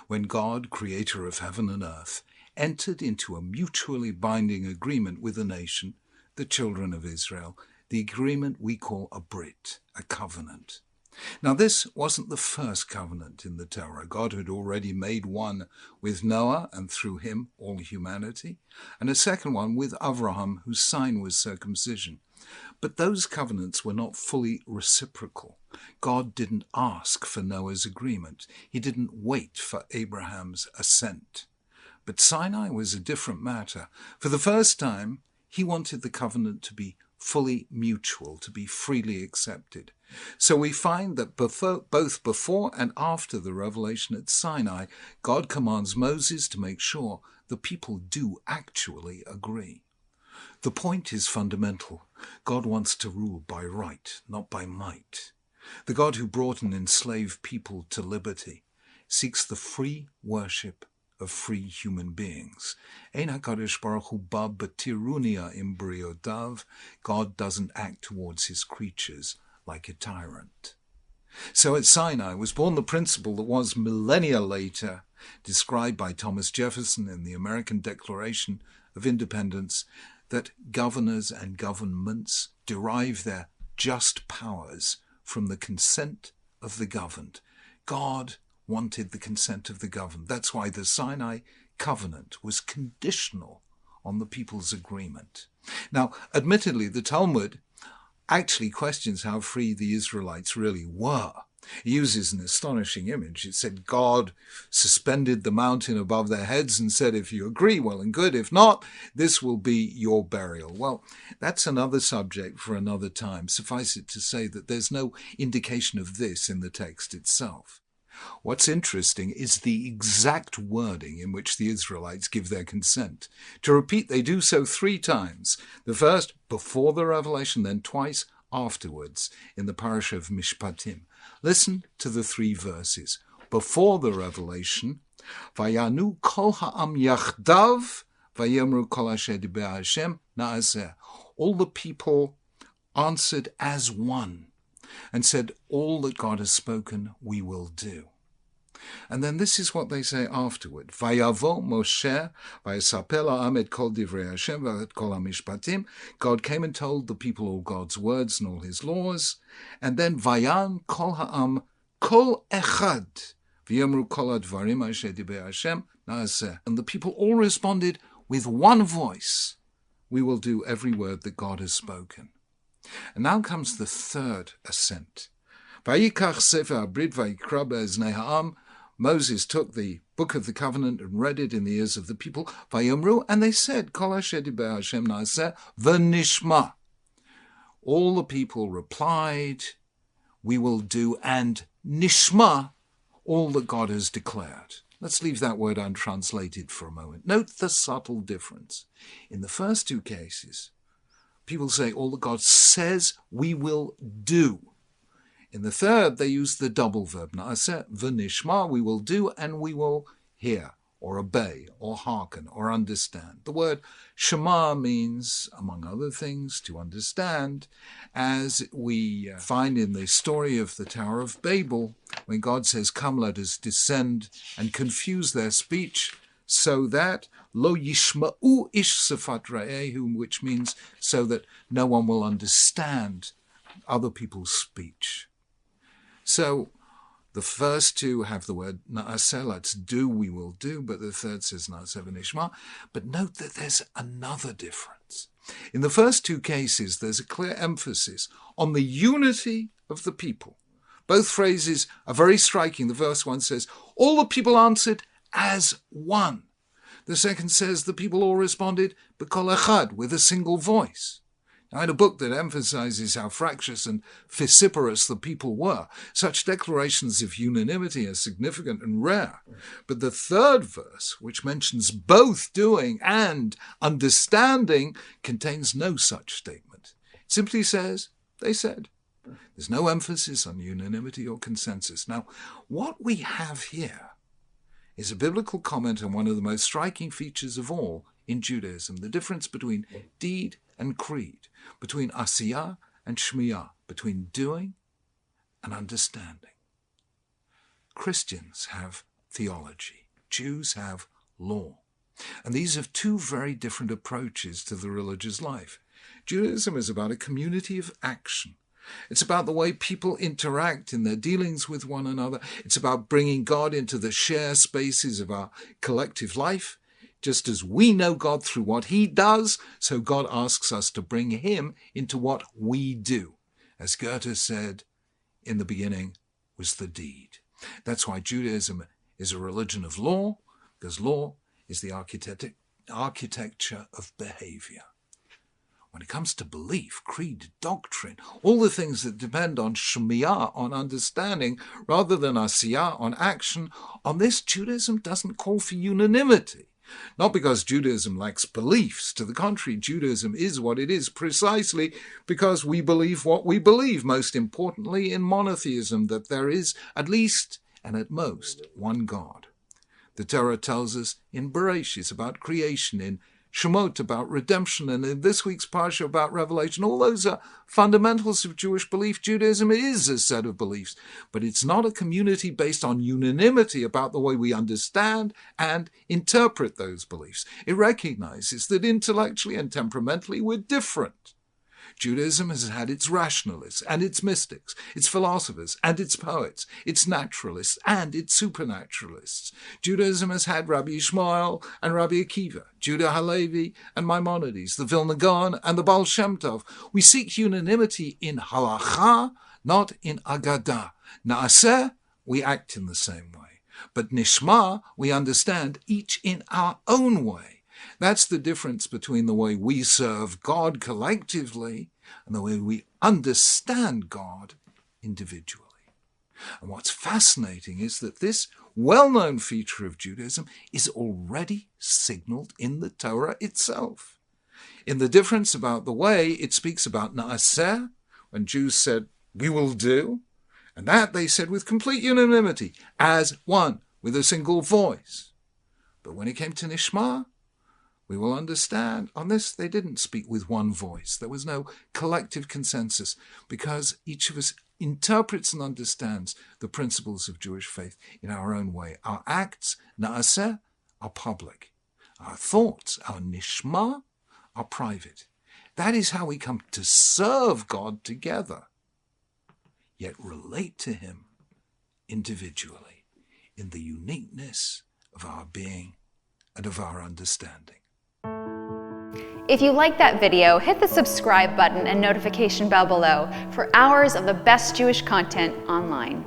when God, creator of heaven and earth, entered into a mutually binding agreement with a nation, the children of Israel, the agreement we call a brit, a covenant. Now, this wasn't the first covenant in the Torah. God had already made one with Noah, and through him all humanity, and a second one with Abraham, whose sign was circumcision. But those covenants were not fully reciprocal. God didn't ask for Noah's agreement. He didn't wait for Abraham's assent. But Sinai was a different matter. For the first time, he wanted the covenant to be fully mutual, to be freely accepted. So we find that both before and after the revelation at Sinai, God commands Moses to make sure the people do actually agree. The point is fundamental. God wants to rule by right, not by might. The God who brought an enslaved people to liberty seeks the free worship of free human beings. Ein HaKadosh Baruch Hu ba b'tirunia im briodav. God doesn't act towards his creatures like a tyrant. So at Sinai was born the principle that was millennia later described by Thomas Jefferson in the American Declaration of Independence, that governors and governments derive their just powers from the consent of the governed. God wanted the consent of the governed. That's why the Sinai Covenant was conditional on the people's agreement. Now, admittedly, the Talmud actually questions how free the Israelites really were. It uses an astonishing image. It said God suspended the mountain above their heads and said, if you agree, well and good. If not, this will be your burial. Well, that's another subject for another time. Suffice it to say that there's no indication of this in the text itself. What's interesting is the exact wording in which the Israelites give their consent. To repeat, they do so 3 times. The first before the revelation, then twice afterwards in the parasha of Mishpatim. Listen to the 3 verses. Before the revelation, Vayanu kol ha'am yachdav, vayemru kol asher diber Hashem na'aseh. All the people answered as one and said, all that God has spoken, we will do. And then this is what they say afterward. Vayavo Moshe, vayasaper la'am et kol divrei Hashem v'et kol ha'mishpatim. God came and told the people all God's words and all his laws. And then vayan kol ha'am kol echad v'yemru kol ha'dvarim asher diber Hashem na'aseh. And the people all responded with one voice, we will do every word that God has spoken. And now comes the third assent. Vayikach sefer habrit vayikra be'eznei ha'am. Moses took the book of the covenant and read it in the ears of the people. Vayomru, and they said, Kol asher diber Hashem na'aseh v'nishma. All the people replied, we will do, and nishma, all that God has declared. Let's leave that word untranslated for a moment. Note the subtle difference. In the first 2 cases, people say all that God says we will do. In the third, they use the double verb, na'aseh, v'nishma, we will do and we will hear, or obey, or hearken, or understand. The word shema means, among other things, to understand, as we find in the story of the Tower of Babel, when God says, come, let us descend and confuse their speech, so that lo yishma'u ish sefat ra'ehu, which means so that no one will understand other people's speech. So the first 2 have the word na'aseh, let's do, we will do, but the third says na'aseh v'nishma. But note that there's another difference. In the first 2 cases, there's a clear emphasis on the unity of the people. Both phrases are very striking. The verse 1 says, all the people answered as one. The second says the people all responded b'kol echad, with a single voice. Now, in a book that emphasizes how fractious and vociferous the people were, such declarations of unanimity are significant and rare. But the third verse, which mentions both doing and understanding, contains no such statement. It simply says, they said. There's no emphasis on unanimity or consensus. Now, what we have here is a biblical comment on one of the most striking features of all in Judaism, the difference between deed and creed, between asiyah and shmiyah, between doing and understanding. Christians have theology. Jews have law. And these are two very different approaches to the religious life. Judaism is about a community of action. It's about the way people interact in their dealings with one another. It's about bringing God into the shared spaces of our collective life. Just as we know God through what he does, so God asks us to bring him into what we do. As Goethe said, in the beginning was the deed. That's why Judaism is a religion of law, because law is the architecture of behavior. When it comes to belief, creed, doctrine, all the things that depend on shmiyah, on understanding, rather than asiyah, on action, on this Judaism doesn't call for unanimity. Not because Judaism lacks beliefs. To the contrary, Judaism is what it is precisely because we believe what we believe, most importantly in monotheism, that there is at least and at most one God. The Torah tells us in Bereshit about creation, in Shemot about redemption, and in this week's Parsha about Revelation. All those are fundamentals of Jewish belief. Judaism is a set of beliefs, but it's not a community based on unanimity about the way we understand and interpret those beliefs. It recognizes that intellectually and temperamentally we're different. Judaism has had its rationalists and its mystics, its philosophers and its poets, its naturalists and its supernaturalists. Judaism has had Rabbi Ishmael and Rabbi Akiva, Judah Halevi and Maimonides, the Vilna Gaon and the Baal Shem Tov. We seek unanimity in halacha, not in agadah. Naaseh, we act in the same way. But nishma, we understand each in our own way. That's the difference between the way we serve God collectively and the way we understand God individually. And what's fascinating is that this well-known feature of Judaism is already signaled in the Torah itself. In the difference about the way it speaks about naaseh, when Jews said, we will do, and that they said with complete unanimity, as one, with a single voice. But when it came to nishma, we will understand. On this, they didn't speak with one voice. There was no collective consensus because each of us interprets and understands the principles of Jewish faith in our own way. Our acts, naaseh, are public. Our thoughts, our nishma, are private. That is how we come to serve God together, yet relate to him individually in the uniqueness of our being and of our understanding. If you like that video, hit the subscribe button and notification bell below for hours of the best Jewish content online.